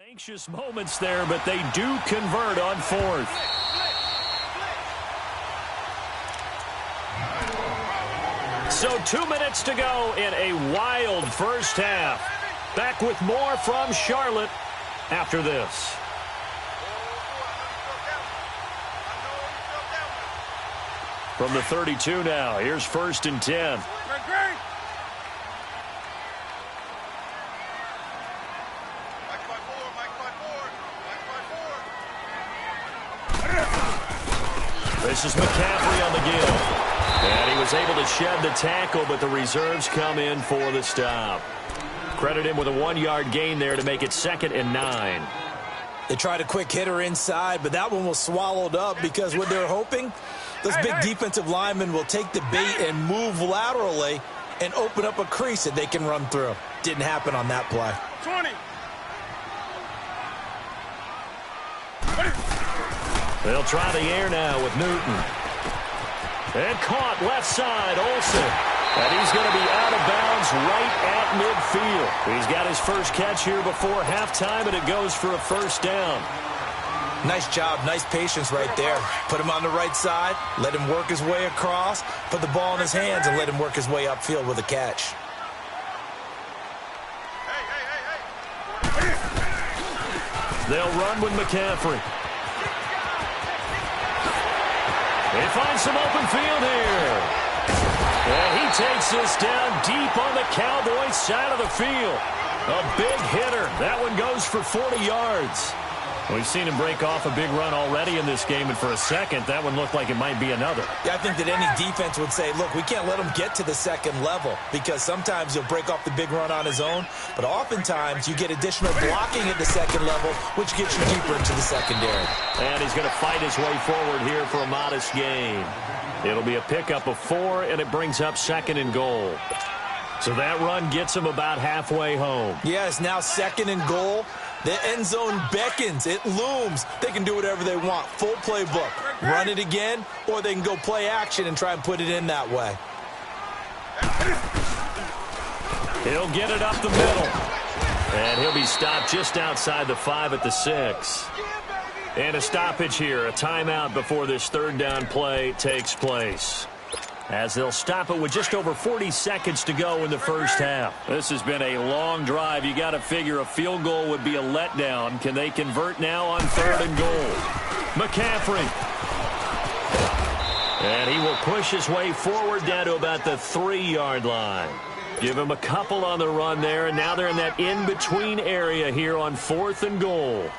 Anxious moments there, but they do convert on fourth. So 2 minutes to go in a wild first half. Back with more from Charlotte after this. From the 32 now, here's 1st and 10. This is McCaffrey on the give. And he was able to shed the tackle, but the reserves come in for the stop. Credit him with a 1-yard gain there to make it 2nd and 9. They tried a quick hitter inside, but that one was swallowed up because what they're hoping, those big defensive linemen will take the bait and move laterally and open up a crease that they can run through. Didn't happen on that play. 20. They'll try the air now with Newton. And caught left side, Olsen. And he's going to be out of bounds right at midfield. He's got his first catch here before halftime, and it goes for a first down. Nice job, nice patience right there. Put him on the right side, let him work his way across, put the ball in his hands, and let him work his way upfield with a catch. They'll run with McCaffrey. They find some open field here. And he takes this down deep on the Cowboys side of the field. A big hitter. That one goes for 40 yards. We've seen him break off a big run already in this game, and for a second, that one looked like it might be another. Yeah, I think that any defense would say, look, we can't let him get to the second level because sometimes he'll break off the big run on his own, but oftentimes you get additional blocking at the second level, which gets you deeper into the secondary. And he's going to fight his way forward here for a modest gain. It'll be a pickup of 4, and it brings up 2nd and goal. So that run gets him about halfway home. Yeah, it's now 2nd and goal. The end zone beckons. It looms. They can do whatever they want. Full playbook. Run it again, or they can go play action and try and put it in that way. He'll get it up the middle. And he'll be stopped just outside the 5 at the 6. And a stoppage here. A timeout before this 3rd down play takes place, as they'll stop it with just over 40 seconds to go in the first half. This has been a long drive. You got to figure a field goal would be a letdown. Can they convert now on 3rd and goal? McCaffrey. And he will push his way forward down to about the 3-yard line. Give him a couple on the run there, and now they're in that in-between area here on 4th and goal.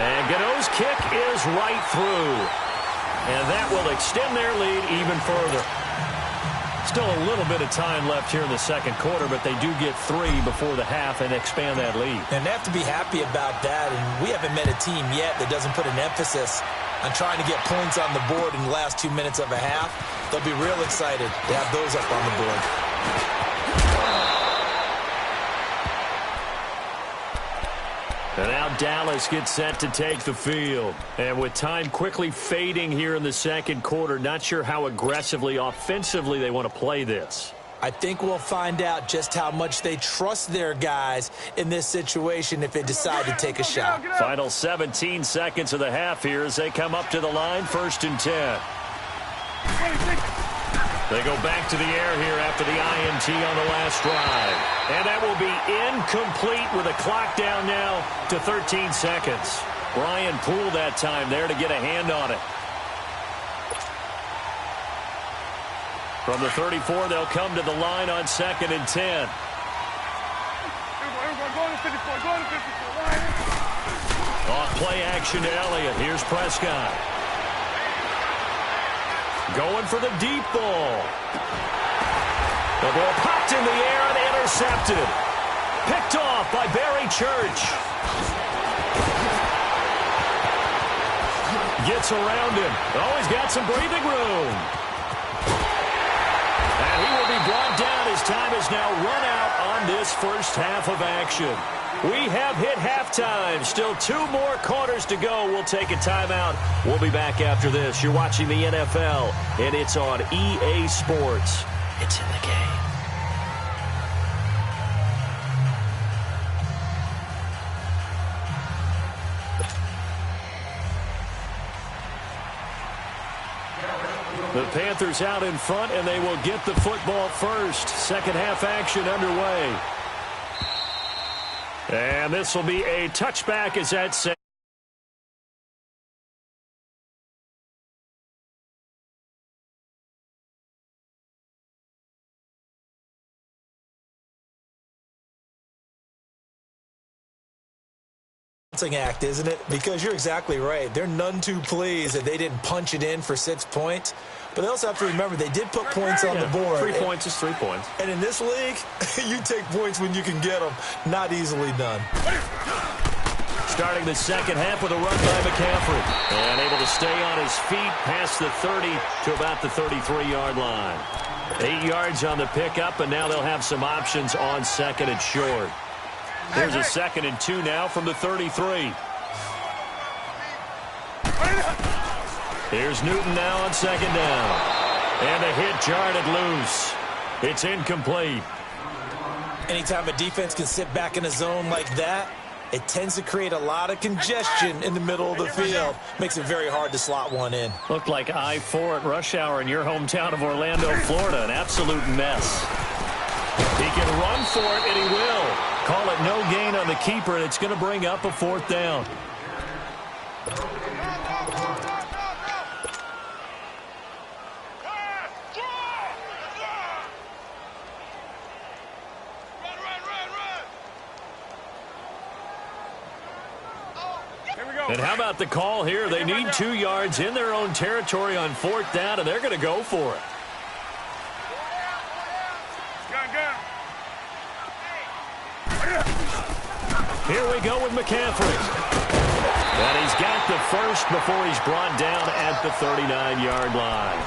And Gano's kick is right through. And that will extend their lead even further. Still a little bit of time left here in the second quarter, but they do get 3 before the half and expand that lead. And they have to be happy about that. And we haven't met a team yet that doesn't put an emphasis on trying to get points on the board in the last 2 minutes of a half. They'll be real excited to have those up on the board. And now Dallas gets set to take the field. And with time quickly fading here in the second quarter, not sure how aggressively, offensively they want to play this. I think we'll find out just how much they trust their guys in this situation if they decide to take a shot. Final 17 seconds of the half here as they come up to the line, 1st and 10. They go back to the air here after the INT on the last drive. And that will be incomplete with a clock down now to 13 seconds. Brian Poole that time there to get a hand on it. From the 34, they'll come to the line on 2nd and 10. Off play action to Elliott. Here's Prescott. Going for the deep ball. The ball popped in the air and intercepted. Picked off by Barry Church. Gets around him. Oh, he's got some breathing room. And he will be brought down as time has now run out on this first half of action. We have hit halftime. Still 2 more quarters to go. We'll take a timeout. We'll be back after this. You're watching the NFL, and it's on EA Sports. It's in the game. The Panthers out in front, and they will get the football first. Second half action underway. And this will be a touchback as that set. Act, isn't it? Because you're exactly right. They're none too pleased that they didn't punch it in for 6 points. But they also have to remember they did put points on the board. 3 points is 3 points. And in this league, you take points when you can get them. Not easily done. Starting the second half with a run by McCaffrey. And able to stay on his feet past the 30 to about the 33-yard line. 8 yards on the pickup, and now they'll have some options on second and short. Here's a 2nd and 2 now from the 33. Here's Newton now on 2nd down. And a hit jarred it loose. It's incomplete. Anytime a defense can sit back in a zone like that, it tends to create a lot of congestion in the middle of the field. Makes it very hard to slot one in. Looked like I-4 at rush hour in your hometown of Orlando, Florida. An absolute mess. He can run for it, and he will. Call it no gain on the keeper, and it's going to bring up a 4th down. And how about the call here? They need 2 yards in their own territory on 4th down, and they're going to go for it. Here we go with McCaffrey. And he's got the first before he's brought down at the 39-yard line.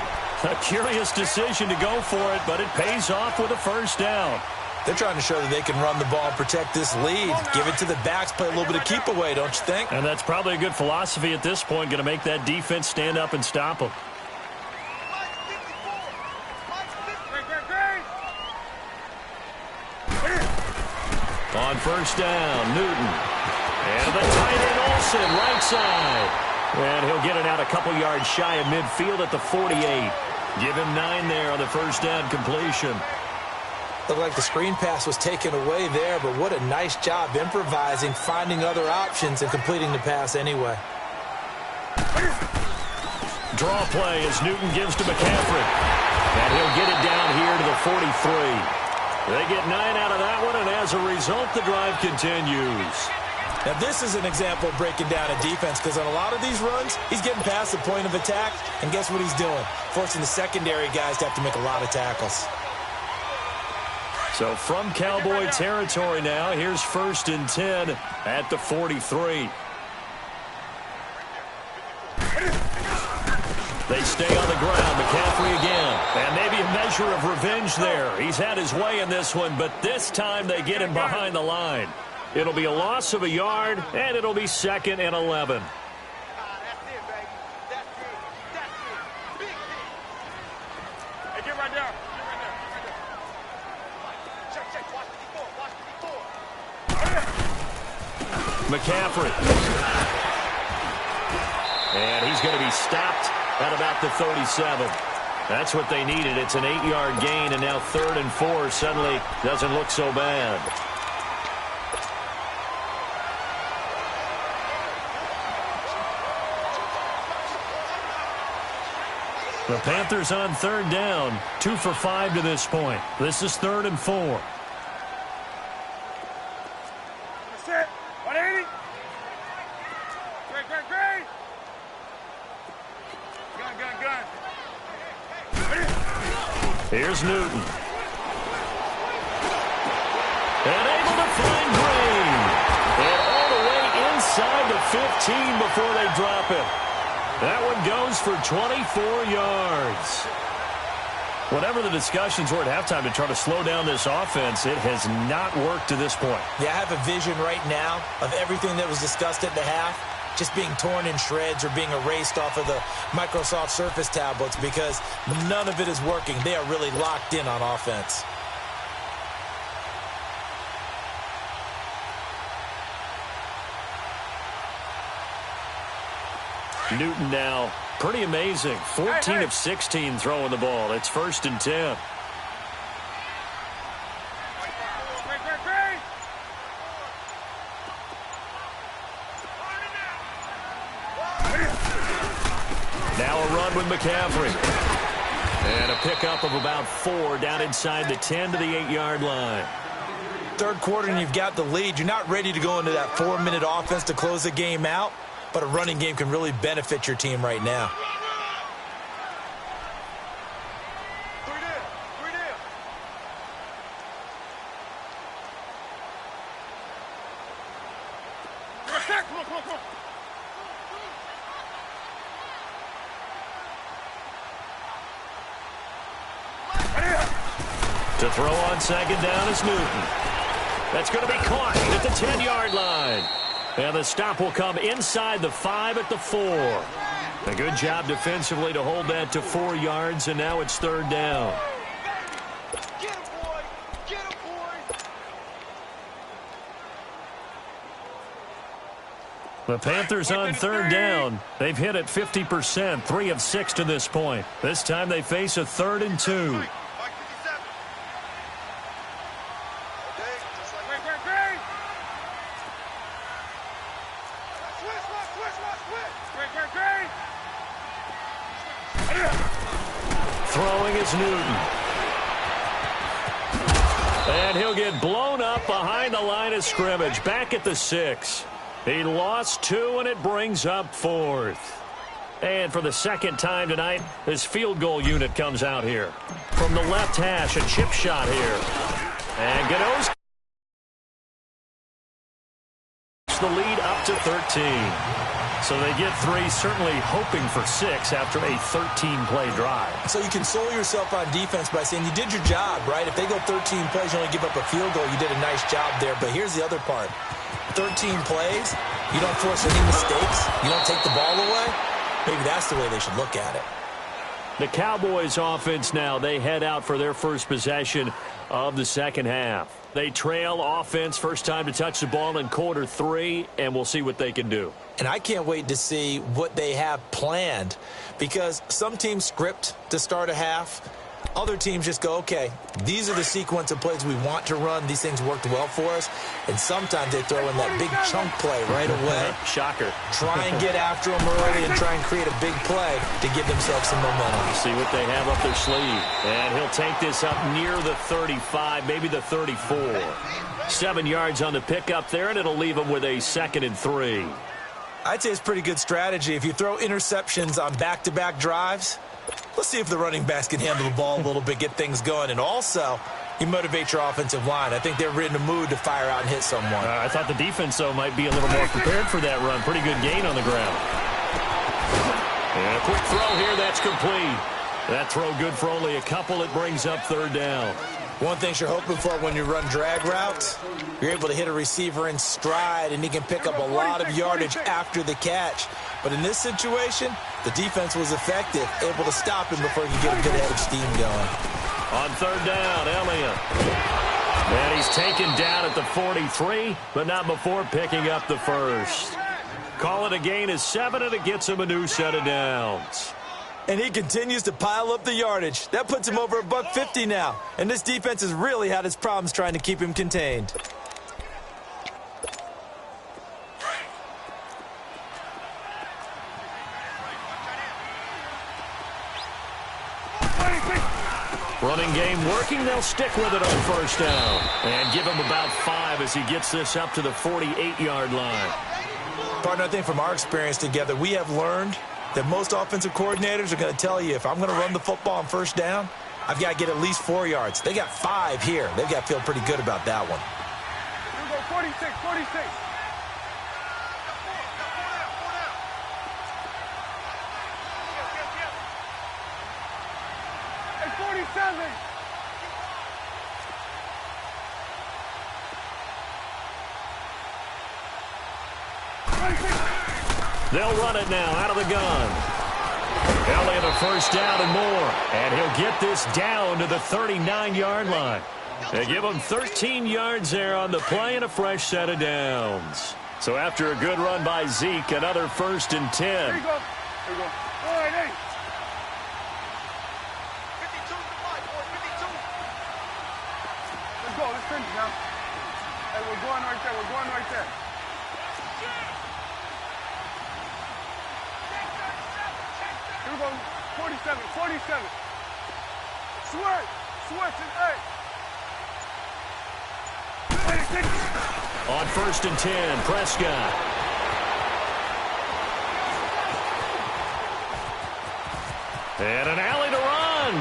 A curious decision to go for it, but it pays off with a 1st down. They're trying to show that they can run the ball and protect this lead. Give it to the backs, play a little bit of keep away, don't you think? And that's probably a good philosophy at this point, going to make that defense stand up and stop them. On 1st down, Newton. And the tight end Olsen, right side. And he'll get it out a couple yards shy of midfield at the 48. Give him 9 there on the 1st down completion. Looked like the screen pass was taken away there, but what a nice job improvising, finding other options, and completing the pass anyway. Draw play as Newton gives to McCaffrey. And he'll get it down here to the 43. They get 9 out of that one, and as a result, the drive continues. Now, this is an example of breaking down a defense, because on a lot of these runs, he's getting past the point of attack, and guess what he's doing? Forcing the secondary guys to have to make a lot of tackles. So from Cowboy territory now, here's 1st and 10 at the 43. They stay on the ground. McCaffrey again. And maybe a measure of revenge there. He's had his way in this one, but this time they get him behind the line. It'll be a loss of a yard, and it'll be 2nd and 11. McCaffrey. And he's going to be stopped at about the 37. That's what they needed. It's an 8-yard gain, and now 3rd and 4 suddenly doesn't look so bad. The Panthers on 3rd down, 2 for 5 to this point. This is 3rd and 4. Here's Newton. And able to find Green. And all the way inside the 15 before they drop it. That one goes for 24 yards. Whatever the discussions were at halftime to try to slow down this offense, it has not worked to this point. Yeah, I have a vision right now of everything that was discussed at the half just being torn in shreds or being erased off of the Microsoft Surface tablets because none of it is working. They are really locked in on offense. Newton now, pretty amazing. 14 of 16 throwing the ball. It's 1st and 10. Now a run with McCaffrey. And a pickup of about 4 down inside the 10 to the 8-yard line. Third quarter and you've got the lead. You're not ready to go into that 4-minute offense to close the game out. But a running game can really benefit your team right now. To throw on 2nd down is Newton. That's going to be caught at the 10-yard line. And the stop will come inside the 5 at the 4. A good job defensively to hold that to 4 yards, and now it's 3rd down. Get him, boy! Get him, boy! The Panthers on 3rd down. They've hit it 50%, 3 of 6 to this point. This time they face a 3rd and 2. Throwing is Newton. And he'll get blown up behind the line of scrimmage, back at the 6. He lost 2, and it brings up 4th. And for the 2nd time tonight, this field goal unit comes out here. From the left hash, a chip shot here. And Gano's the lead up to 13. So they get 3, certainly hoping for 6 after a 13-play drive. So you console yourself on defense by saying you did your job, right? If they go 13 plays, you only give up a field goal, you did a nice job there. But here's the other part. 13 plays, you don't force any mistakes, you don't take the ball away. Maybe that's the way they should look at it. The Cowboys offense now, they head out for their first possession of the 2nd half. They trail offense, first time to touch the ball in quarter 3, and we'll see what they can do. And I can't wait to see what they have planned because some teams script to start a half. Other teams just go, okay, these are the sequence of plays we want to run. These things worked well for us. And sometimes they throw in that big chunk play right away. Shocker. Try and get after them early and try and create a big play to give themselves some momentum. See what they have up their sleeve. And he'll take this up near the 35, maybe the 34. 7 yards on the pickup there, and it'll leave them with a 2nd and 3. I'd say it's pretty good strategy. If you throw interceptions on back-to-back drives, let's see if the running backs can handle the ball a little bit, get things going. And also, you motivate your offensive line. I think they're in the mood to fire out and hit someone. I thought the defense, though, might be a little more prepared for that run. Pretty good gain on the ground. And a quick throw here, that's complete. That throw good for only a couple. It brings up 3rd down. One thing you're hoping for when you run drag routes, you're able to hit a receiver in stride, and he can pick up a lot of yardage after the catch. But in this situation, the defense was effective, able to stop him before he could get a good head of steam going. On 3rd down, Elliott. And he's taken down at the 43, but not before picking up the 1st. Call it a gain of 7, and it gets him a new set of downs. And he continues to pile up the yardage. That puts him over $150 now. And this defense has really had its problems trying to keep him contained. Running game working. They'll stick with it on 1st down. And give him about 5 as he gets this up to the 48-yard line. Partner, I think from our experience together, we have learned that most offensive coordinators are going to tell you, if I'm going to run the football on 1st down, I've got to get at least 4 yards. They got 5 here. They've got to feel pretty good about that one. Here we go, 46, 46. Hey, 46. 27. They'll run it now out of the gun. Elliott a first down and more. And he'll get this down to the 39-yard line. They give him 13 yards there on the play and a fresh set of downs. So after a good run by Zeke, another 1st and 10. Here you go. Here you go. All right, hey. 52 to 5, boy. 52. Let's go. Let's finish now. Hey, we're going right there. We're going right there. Here we go. 47. 47. Switch. Switch and hey. On 1st and 10, Prescott. And an alley to run.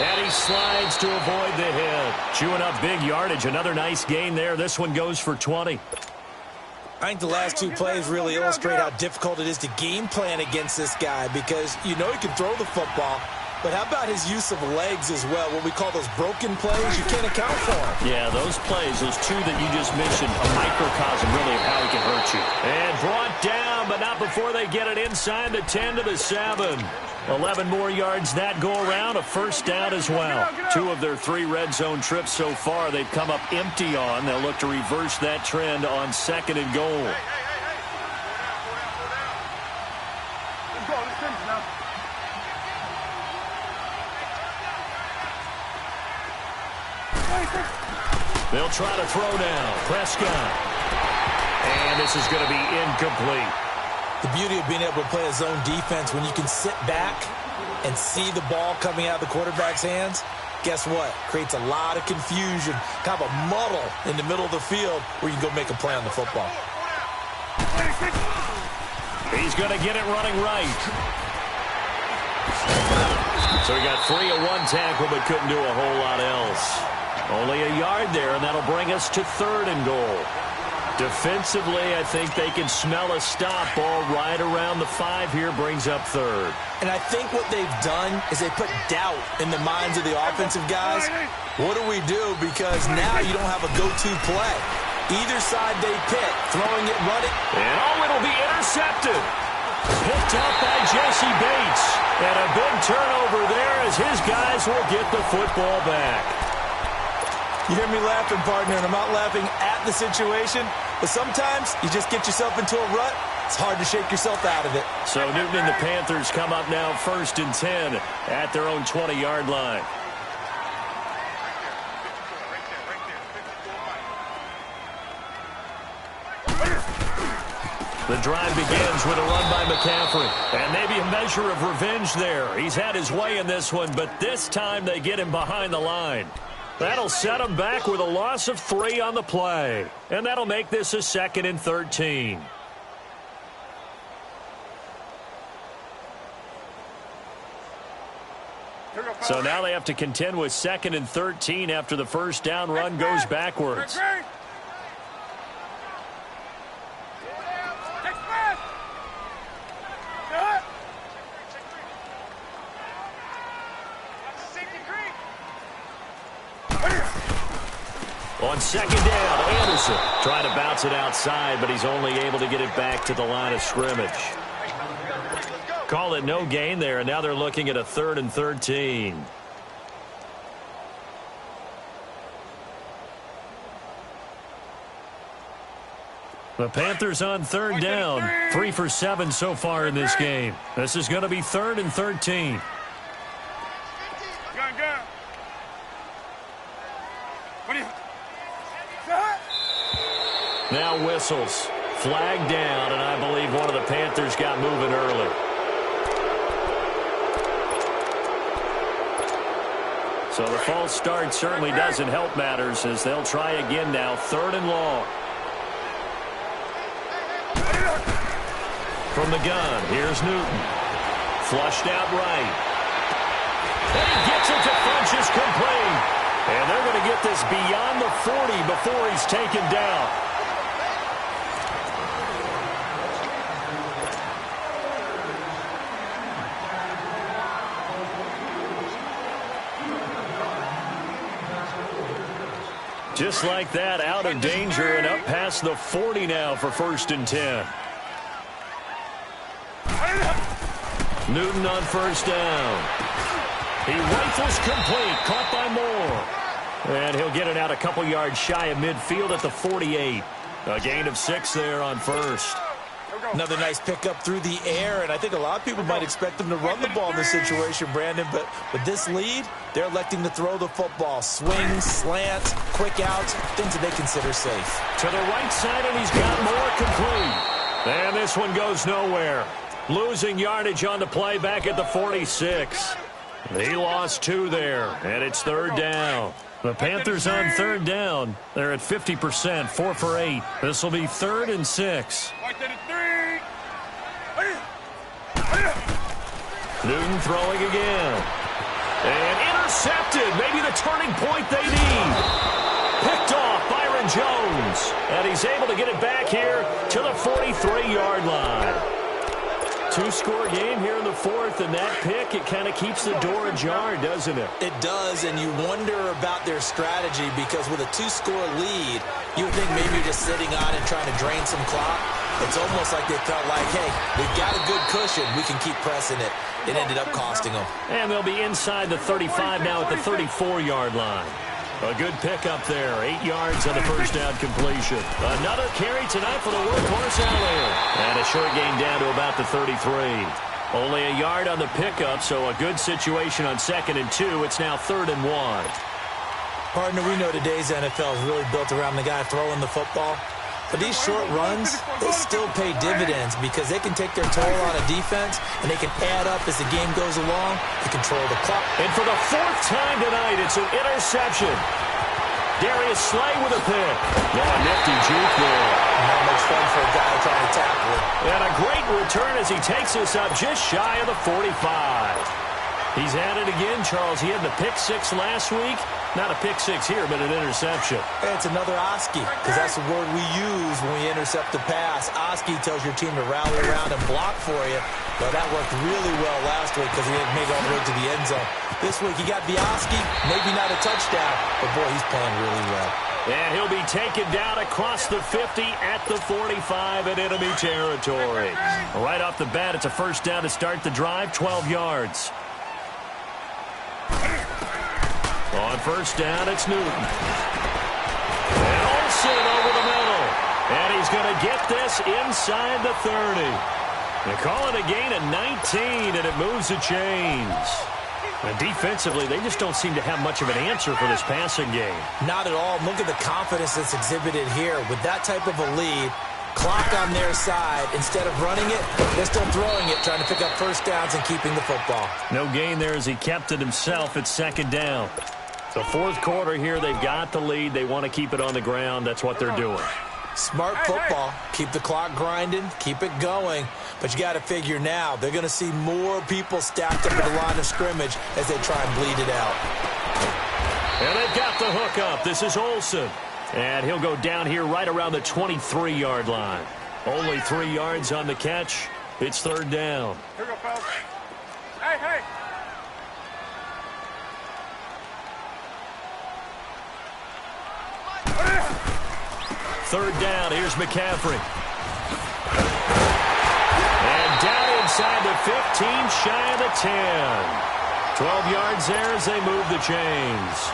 And he slides to avoid the hit. Chewing up big yardage. Another nice gain there. This one goes for 20. I think the last two plays really illustrate how difficult it is to game plan against this guy because you know he can throw the football. But how about his use of legs as well? What we call those broken plays, you can't account for them. Yeah, those plays, those two that you just mentioned, a microcosm really of how he can hurt you. And brought down, but not before they get it inside the 10 to the 7. 11 more yards that go around, a first down as well. 2 of their 3 red zone trips so far they've come up empty on. They'll look to reverse that trend on 2nd and goal. Let's go. Let's finish now. They'll try to throw now. Prescott. And this is going to be incomplete. The beauty of being able to play a zone defense when you can sit back and see the ball coming out of the quarterback's hands, guess what? Creates a lot of confusion, kind of a muddle in the middle of the field where you can go make a play on the football. He's going to get it running right. So he got free of 1 tackle but couldn't do a whole lot else. Only a yard there, and that'll bring us to 3rd and goal. Defensively, I think they can smell a stop. Ball right around the 5 here brings up 3rd. And I think what they've done is they put doubt in the minds of the offensive guys. What do we do? Because now you don't have a go-to play. Either side they pick, throwing it, running. And it'll be intercepted. Picked up by Jesse Bates. And a big turnover there as his guys will get the football back. You hear me laughing, partner, and I'm not laughing at the situation, but sometimes you just get yourself into a rut. It's hard to shake yourself out of it. So Newton and the Panthers come up now 1st and 10 at their own 20-yard line. The drive begins with a run by McCaffrey. And maybe a measure of revenge there. He's had his way in this one, but this time they get him behind the line. That'll set him back with a loss of 3 on the play. And that'll make this a 2nd and 13. So now they have to contend with 2nd and 13 after the first down run goes backwards. On 2nd down, Anderson trying to bounce it outside, but he's only able to get it back to the line of scrimmage. Call it no gain there, and now they're looking at a 3rd and 13. The Panthers on 3rd down, 3 for 7 so far in this game. This is going to be 3rd and 13. Now whistles. Flag down, and I believe one of the Panthers got moving early. So the false start certainly doesn't help matters as they'll try again now, 3rd and long. From the gun, here's Newton. Flushed out right. And he gets it to Funchess complete. And they're going to get this beyond the 40 before he's taken down. Just like that, out of danger and up past the 40 now for 1st and 10. Newton on 1st down. He rifles complete, caught by Moore. And he'll get it out a couple yards shy of midfield at the 48. A gain of 6 there on 1st. Another nice pickup through the air, and I think a lot of people might expect them to run the ball in this situation, Brandon, but with this lead, they're electing to throw the football. Swings, slants, quick outs, things that they consider safe. To the right side, and he's got Moore complete. And this one goes nowhere. Losing yardage on the play back at the 46. He lost 2 there, and it's 3rd down. The Panthers on 3rd down. They're at 50%, 4 for 8. This will be 3rd and 6. Newton throwing again. And intercepted. Maybe the turning point they need. Picked off Byron Jones. And he's able to get it back here to the 43-yard line. 2-score game here in the 4th, and that pick, it kind of keeps the door ajar, doesn't it? It does, and you wonder about their strategy because with a 2-score lead, you would think maybe you're just sitting on it trying to drain some clock. It's almost like they felt like, hey, we've got a good cushion. We can keep pressing it. It ended up costing them. And they'll be inside the 35 now at the 34-yard line. A good pickup there. 8 yards on the 1st down completion. Another carry tonight for the workhorse out there. And a short gain down to about the 33. Only a yard on the pickup, so a good situation on 2nd and 2. It's now 3rd and 1. Partner, we know today's NFL is really built around the guy throwing the football. But these short runs, they still pay dividends because they can take their toll on a defense and they can add up as the game goes along to control the clock. And for the 4th time tonight, it's an interception. Darius Slay with a pick. Oh, nifty juke there. Not much fun for a guy trying to tackle it. And a great return as he takes us up just shy of the 45. He's at it again, Charles. He had the pick 6 last week. Not a pick 6 here, but an interception. It's another Oski, because that's the word we use when we intercept the pass. Oski tells your team to rally around and block for you. Well, that worked really well last week because he didn't make it all the way to the end zone. This week, he got the Oski, maybe not a touchdown, but boy, he's playing really well. And he'll be taken down across the 50 at the 45 in enemy territory. Right off the bat, it's a 1st down to start the drive, 12 yards. On 1st down, it's Newton. And Olsen over the middle. And he's going to get this inside the 30. They call it a gain of 19, and it moves the chains. And defensively, they just don't seem to have much of an answer for this passing game. Not at all. Look at the confidence that's exhibited here. With that type of a lead, clock on their side, instead of running it, they're still throwing it, trying to pick up 1st downs and keeping the football. No gain there as he kept it himself at 2nd down. The 4th quarter here, they've got the lead. They want to keep it on the ground. That's what they're doing. Smart football. Keep the clock grinding. Keep it going. But you got to figure now, they're going to see more people stacked up at the line of scrimmage as they try and bleed it out. And they've got the hook up. This is Olsen. And he'll go down here right around the 23-yard line. Only 3 yards on the catch. It's 3rd down. Here we go, fellas. Hey, hey. Third down, here's McCaffrey. And down inside the 15, shy of the 10. 12 yards there as they move the chains.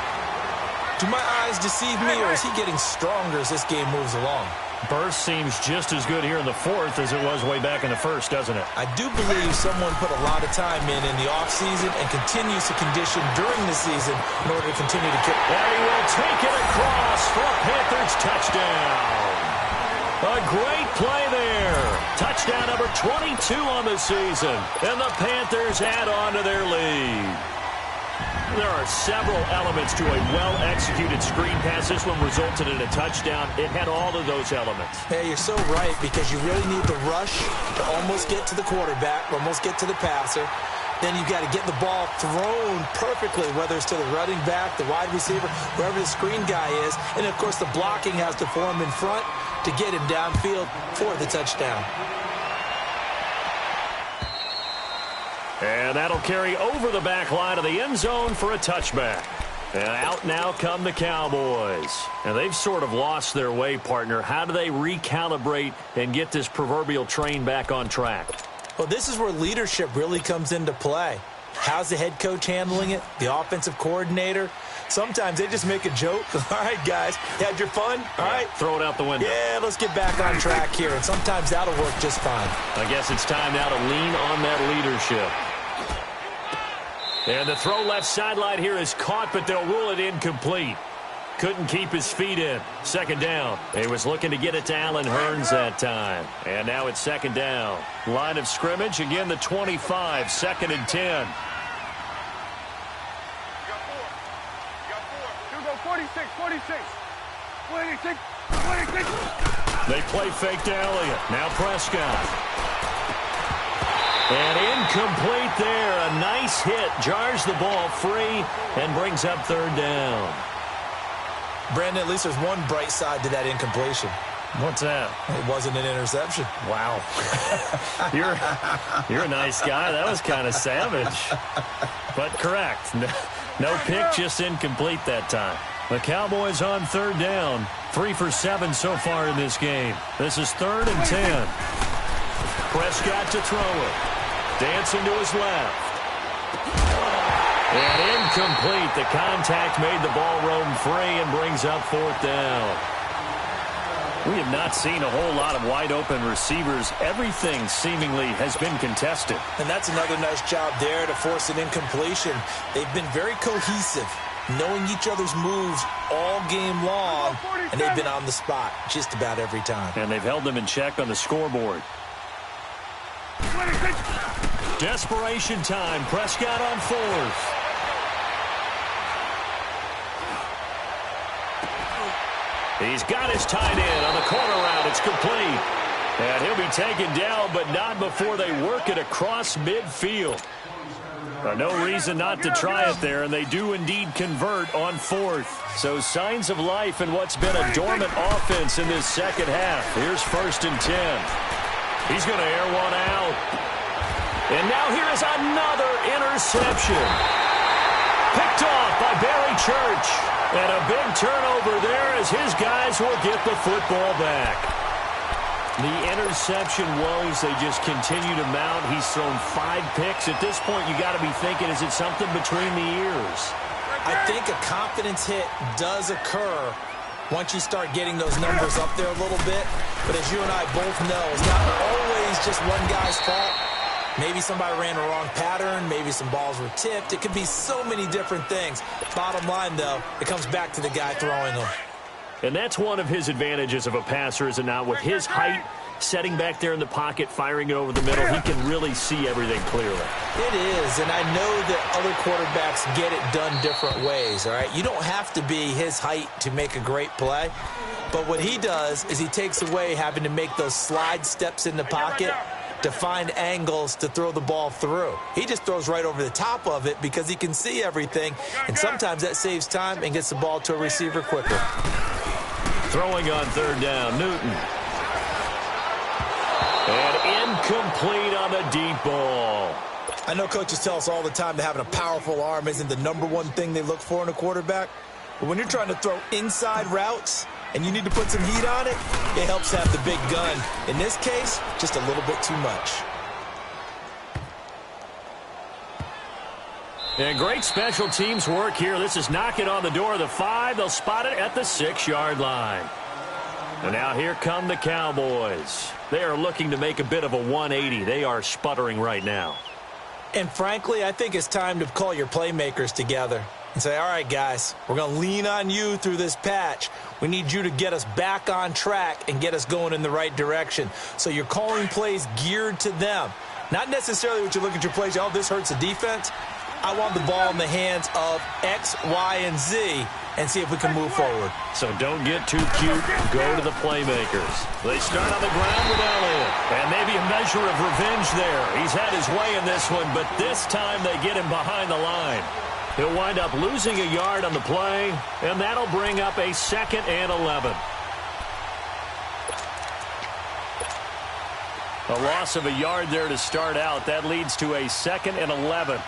Do my eyes deceive me, or is he getting stronger as this game moves along? Burst seems just as good here in the 4th as it was way back in the 1st, doesn't it? I do believe someone put a lot of time in the offseason and continues to condition during the season in order to continue to kick. And he will take it across for a Panthers touchdown. A great play there. Touchdown number 22 on the season. And the Panthers add on to their lead. There are several elements to a well-executed screen pass. This one resulted in a touchdown. It had all of those elements. Hey, you're so right, because you really need the rush to almost get to the quarterback, almost get to the passer. Then you've got to get the ball thrown perfectly, whether it's to the running back, the wide receiver, wherever the screen guy is. And, of course, the blocking has to form in front to get him downfield for the touchdown. And that'll carry over the back line of the end zone for a touchback. And out now come the Cowboys. And they've sort of lost their way, partner. How do they recalibrate and get this proverbial train back on track? Well, this is where leadership really comes into play. How's the head coach handling it? The offensive coordinator? Sometimes they just make a joke. All right, guys, you had your fun? All right. Throw it out the window. Yeah, let's get back on track here. And sometimes that'll work just fine. I guess it's time now to lean on that leadership. And the throw left sideline here is caught, but they'll rule it incomplete. Couldn't keep his feet in. Second down. He was looking to get it to Allen Hurns that time. And now it's second down. Line of scrimmage, again the 25, 2nd and 10. 46, 46. They play fake to Elliott. Now Prescott. And incomplete there. A nice hit. Jars the ball free and brings up third down. Brandon, at least there's one bright side to that incompletion. What's that? It wasn't an interception. Wow. You're a nice guy. That was kind of savage. But correct. No pick, just incomplete that time. The Cowboys on third down. 3 for 7 so far in this game. This is 3rd and 10. Prescott to throw it. Dancing to his left. And incomplete. The contact made the ball roam free and brings up 4th down. We have not seen a whole lot of wide-open receivers. Everything seemingly has been contested. And that's another nice job there to force an incompletion. They've been very cohesive, knowing each other's moves all game long, and they've been on the spot just about every time. And they've held them in check on the scoreboard. Desperation time. Prescott on 4th. He's got his tight end on the corner route. It's complete. And he'll be taken down, but not before they work it across midfield. No reason not to try it there, and they do indeed convert on 4th. So signs of life in what's been a dormant offense in this second half. Here's 1st and 10. He's going to air one out. And now here is another interception. Picked off by Barry Church. And a big turnover there as his guys will get the football back. The interception woes, they just continue to mount. He's thrown 5 picks. At this point, you got to be thinking, is it something between the ears? I think a confidence hit does occur once you start getting those numbers up there a little bit. But as you and I both know, it's not always just one guy's fault. Maybe somebody ran a wrong pattern. Maybe some balls were tipped. It could be so many different things. Bottom line, though, it comes back to the guy throwing them. And that's one of his advantages of a passer, is it not? With his height, setting back there in the pocket, firing it over the middle, he can really see everything clearly. It is, and I know that other quarterbacks get it done different ways, all right? You don't have to be his height to make a great play. But what he does is he takes away having to make those slide steps in the pocket to find angles to throw the ball through. He just throws right over the top of it because he can see everything, and sometimes that saves time and gets the ball to a receiver quicker. Throwing on third down, Newton. And incomplete on the deep ball. I know coaches tell us all the time that having a powerful arm isn't the #1 thing they look for in a quarterback. But when you're trying to throw inside routes and you need to put some heat on it, it helps have the big gun. In this case, just a little bit too much. And great special teams work here. This is knocking on the door of the 5. They'll spot it at the 6-yard line. And now here come the Cowboys. They are looking to make a bit of a 180. They are sputtering right now. And frankly, I think it's time to call your playmakers together and say, all right, guys, we're going to lean on you through this patch. We need you to get us back on track and get us going in the right direction. So you're calling plays geared to them. Not necessarily what you look at your plays, oh, this hurts the defense. I want the ball in the hands of X, Y, and Z and see if we can move forward. So don't get too cute. Go to the playmakers. They start on the ground with Elliott. And maybe a measure of revenge there. He's had his way in this one, but this time they get him behind the line. He'll wind up losing a yard on the play, and that'll bring up a 2nd and 11. A loss of a yard there to start out. That leads to a 2nd and 11.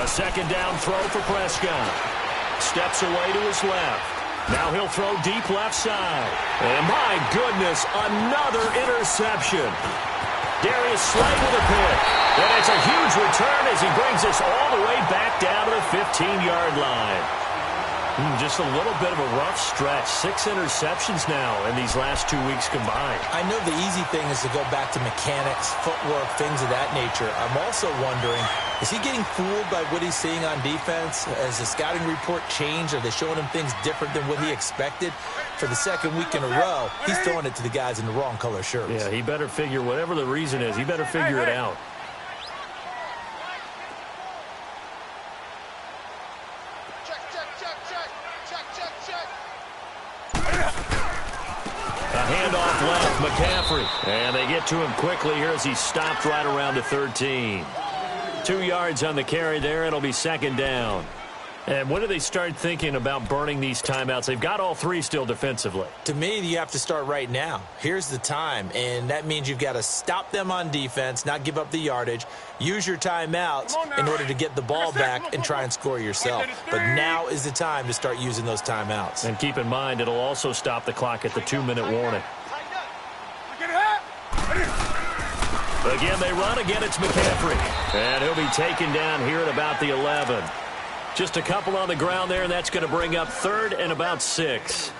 A second down throw for Prescott. Steps away to his left. Now he'll throw deep left side. And my goodness, another interception. Darius Slay with a pick. And it's a huge return as he brings us all the way back down to the 15-yard line. Just a little bit of a rough stretch. 6 interceptions now in these last 2 weeks combined. I know the easy thing is to go back to mechanics, footwork, things of that nature. I'm also wondering, is he getting fooled by what he's seeing on defense? Has the scouting report changed? Are they showing him things different than what he expected? For the second week in a row, he's throwing it to the guys in the wrong color shirts. Yeah, he better figure, whatever the reason is, he better figure it out. Handoff left, McCaffrey. And they get to him quickly here as he stopped right around the 13. 2 yards on the carry there. It'll be second down. And when do they start thinking about burning these timeouts? They've got all 3 still defensively. To me, you have to start right now. Here's the time, and that means you've got to stop them on defense, not give up the yardage, use your timeouts in order to get the ball back and try and score yourself. But now is the time to start using those timeouts. And keep in mind, it'll also stop the clock at the 2-minute warning. Again, they run. Again, it's McCaffrey. And he'll be taken down here at about the 11. Just a couple on the ground there, and that's going to bring up 3rd and about 6.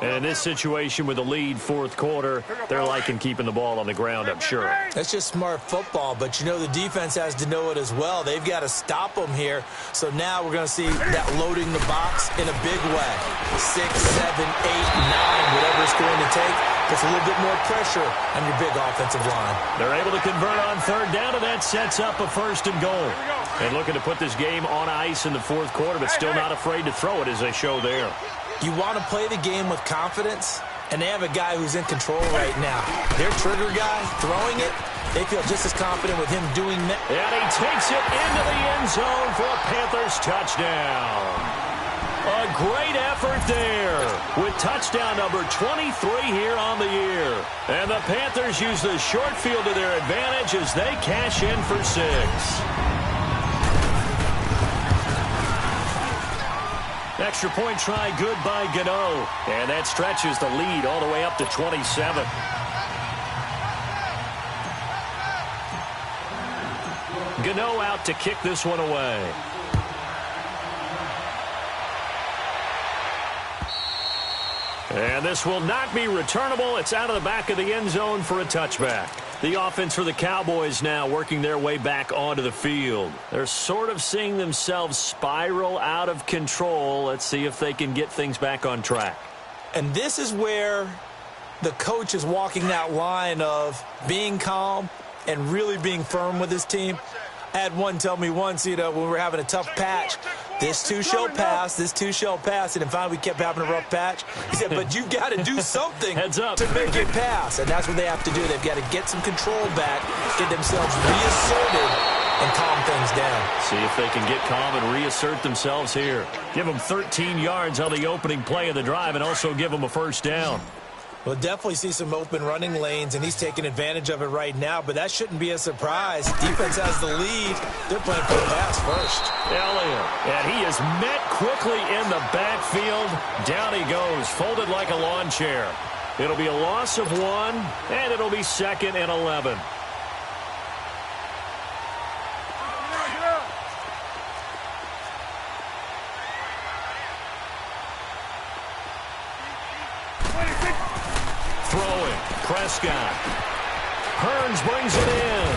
And in this situation with the lead, 4th quarter, they're liking keeping the ball on the ground, I'm sure. That's just smart football, but you know the defense has to know it as well. They've got to stop them here. So now we're going to see that loading the box in a big way. 6, 7, 8, 9, whatever it's going to take. Puts a little bit more pressure on your big offensive line. They're able to convert on 3rd down, and that sets up a 1st and goal. And looking to put this game on ice in the 4th quarter, but still not afraid to throw it as they show there. You want to play the game with confidence, and they have a guy who's in control right now. Their trigger guy throwing it, they feel just as confident with him doing that. And he takes it into the end zone for a Panthers touchdown. A great effort there with touchdown number 23 here on the year. And the Panthers use the short field to their advantage as they cash in for 6. Extra point try good by Gano. And that stretches the lead all the way up to 27. Gano out to kick this one away. And this will not be returnable. It's out of the back of the end zone for a touchback. The offense for the Cowboys now working their way back onto the field. They're sort of seeing themselves spiral out of control. Let's see if they can get things back on track. And this is where the coach is walking that line of being calm and really being firm with his team. I had one tell me once, when we were having a tough patch, this too shall pass, this too shall pass. And then finally we kept having a rough patch. He said, but you've got to do something Heads up. to make it pass. And that's what they have to do. They've got to get some control back, get themselves reasserted, and calm things down. See if they can get calm and reassert themselves here. Give them 13 yards on the opening play of the drive and also give them a 1st down. We'll definitely see some open running lanes, and he's taking advantage of it right now, but that shouldn't be a surprise. Defense has the lead. They're playing for the pass first. Elliott, and he is met quickly in the backfield. Down he goes, folded like a lawn chair. It'll be a loss of 1, and it'll be 2nd and 11. Throwing, Prescott. Hearns brings it in.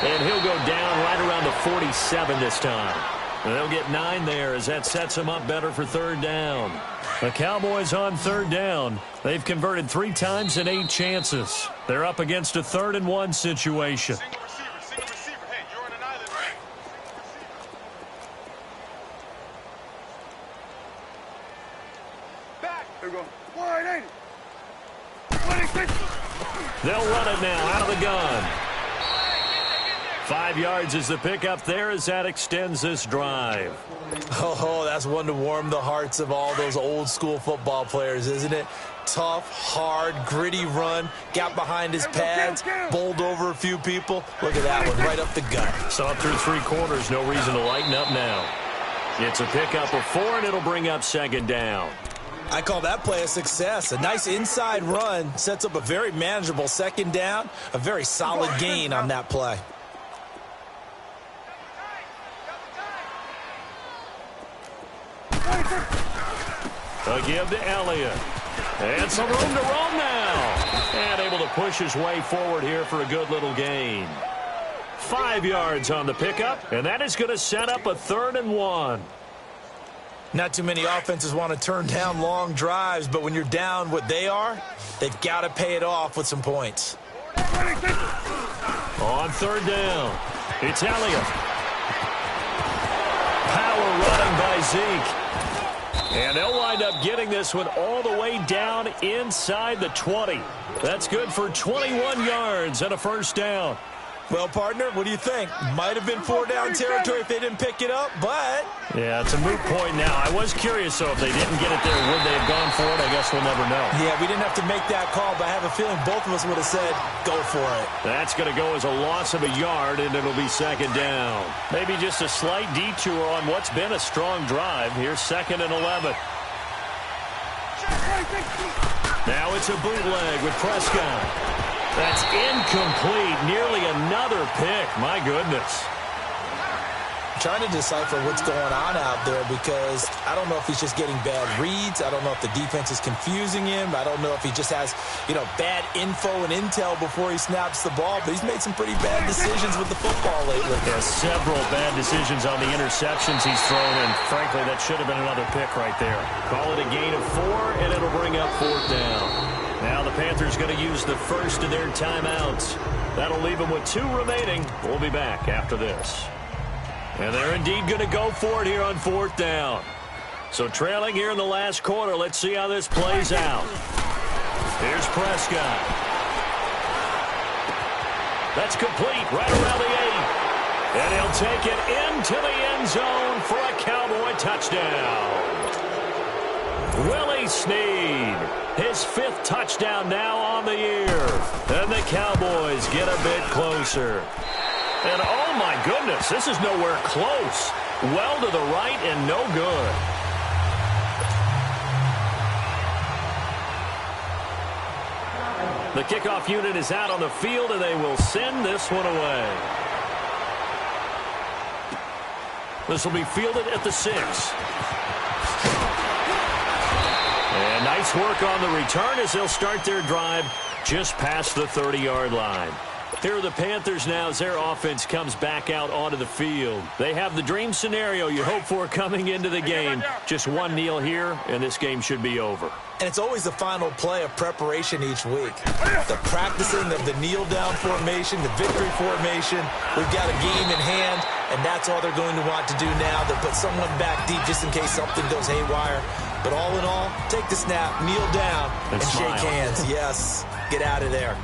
And he'll go down right around the 47 this time. And they'll get 9 there as that sets them up better for 3rd down. The Cowboys on 3rd down. They've converted 3 times in 8 chances. They're up against a 3rd and 1 situation. Single receiver. Hey, you're on an island, right? Back. There we go. 180. 26. They'll run it now out of the gun. 5 yards is the pickup there as that extends this drive. Oh, that's one to warm the hearts of all those old school football players, isn't it? tough, hard, gritty run. Got behind his pads, bowled over a few people. Look at that one, right up the gut. Saw through 3 quarters, no reason to lighten up now. It's a pickup of 4, and it'll bring up 2nd down. I call that play a success. A nice inside run sets up a very manageable 2nd down. A very solid gain on that play. A give to Elliott. And some room to roam now. And able to push his way forward here for a good little gain. 5 yards on the pickup, and that is going to set up a 3rd and 1. Not too many offenses want to turn down long drives, but when you're down what they are, they've got to pay it off with some points. On 3rd down, it's Elliott. Power running by Zeke. And they'll wind up getting this one all the way down inside the 20. That's good for 21 yards and a 1st down. Well, partner, what do you think? Might have been 4-down territory if they didn't pick it up, but... Yeah, it's a moot point now. I was curious, though, if they didn't get it there, would they have gone for it? I guess we'll never know. Yeah, we didn't have to make that call, but I have a feeling both of us would have said, go for it. That's going to go as a loss of a yard, and it'll be 2nd down. Maybe just a slight detour on what's been a strong drive. Here's 2nd and 11. Now it's a bootleg with Prescott. That's incomplete. Nearly another pick. My goodness. I'm trying to decipher what's going on out there because I don't know if he's just getting bad reads. I don't know if the defense is confusing him. I don't know if he just has, bad info and intel before he snaps the ball. But he's made some pretty bad decisions with the football lately. Yeah, several bad decisions on the interceptions he's thrown, and frankly, that should have been another pick right there. Call it a gain of 4, and it'll bring up 4th down. Now the Panthers going to use the first of their timeouts. That'll leave them with 2 remaining. We'll be back after this. And they're indeed going to go for it here on 4th down. So trailing here in the last quarter, let's see how this plays out. Here's Prescott. That's complete right around the 8. And he'll take it into the end zone for a Cowboy touchdown. Willie Snead, his 5th touchdown now on the year. And the Cowboys get a bit closer. And oh my goodness, this is nowhere close. Well to the right and no good. The kickoff unit is out on the field, and they will send this one away. This will be fielded at the 6. And nice work on the return as they'll start their drive just past the 30-yard line. Here are the Panthers now as their offense comes back out onto the field. They have the dream scenario you hope for coming into the game. Just one kneel here, and this game should be over. And it's always the final play of preparation each week. The practicing of the kneel-down formation, the victory formation. We've got a game in hand, and that's all they're going to want to do now. They'll put someone back deep just in case something goes haywire. But all in all, take the snap, kneel down, and shake hands. Yes, get out of there.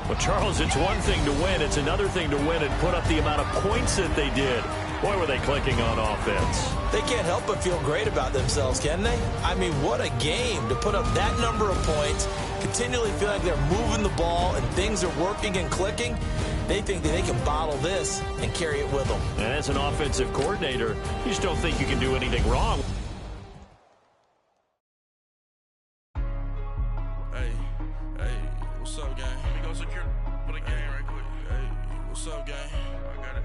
Well, Charles, it's one thing to win. It's another thing to win and put up the amount of points that they did. Boy, were they clicking on offense. They can't help but feel great about themselves, can they? I mean, what a game to put up that number of points, continually feel like they're moving the ball and things are working and clicking. They think that they can bottle this and carry it with them. And as an offensive coordinator, you just don't think you can do anything wrong. What's up, gang? Let me go secure for the game right quick. Hey, what's up, gang? I got it.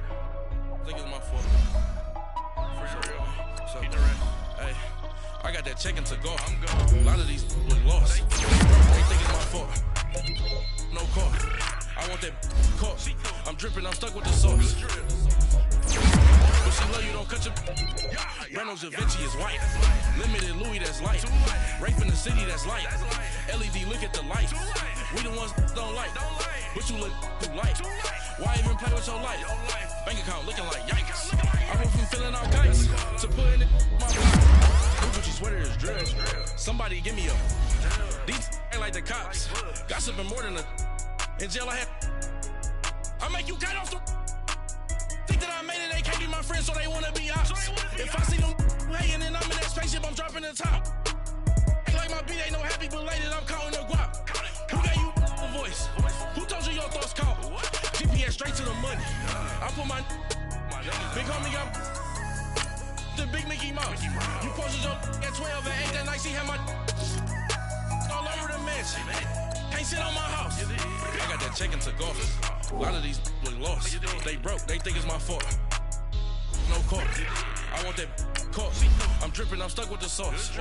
I think it's my fault. For real. What's up, hey, I got that chicken to go. I'm gone. A lot of these was lost. They think it's my fault. No call. I want that caught. I'm dripping, I'm stuck with the sauce. But she love you, don't cut your... Brando Javinci is white. Limited Louis, that's light. Rape in the city, that's light. LED, look at the light. We the ones don't like. But you look too light. Why even play with your life? Bank account looking like yikes. I went from filling out kites to putting it in my pocket. Gucci sweater is drill. Somebody give me a... These ain't like the cops. Gossiping more than a... In jail I had... I make you cut off the... Think that I made it, they can't be my friends, so they wanna be ops. If I see them hating and I'm in that spaceship, I'm dropping the top. Ain't like my beat, ain't no happy, but like call me up. The big Mickey Mouse. You posted your at 12 and 8 that night. She had my all over the mansion. Can't sit on my house. I got that check to go. A lot of these look lost. They broke. They think it's my fault. No court. I want that court. I'm dripping. I'm stuck with the sauce.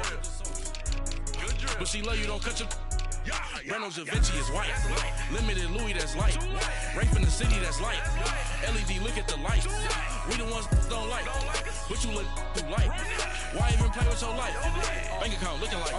But she love you. Don't cut your. Reynolds Da Vinci is white. Limited Louis, that's light. Rape in the city, that's light. LED, look at the light. We the ones don't like. But you look too light. Why even play with your life? Bank account looking like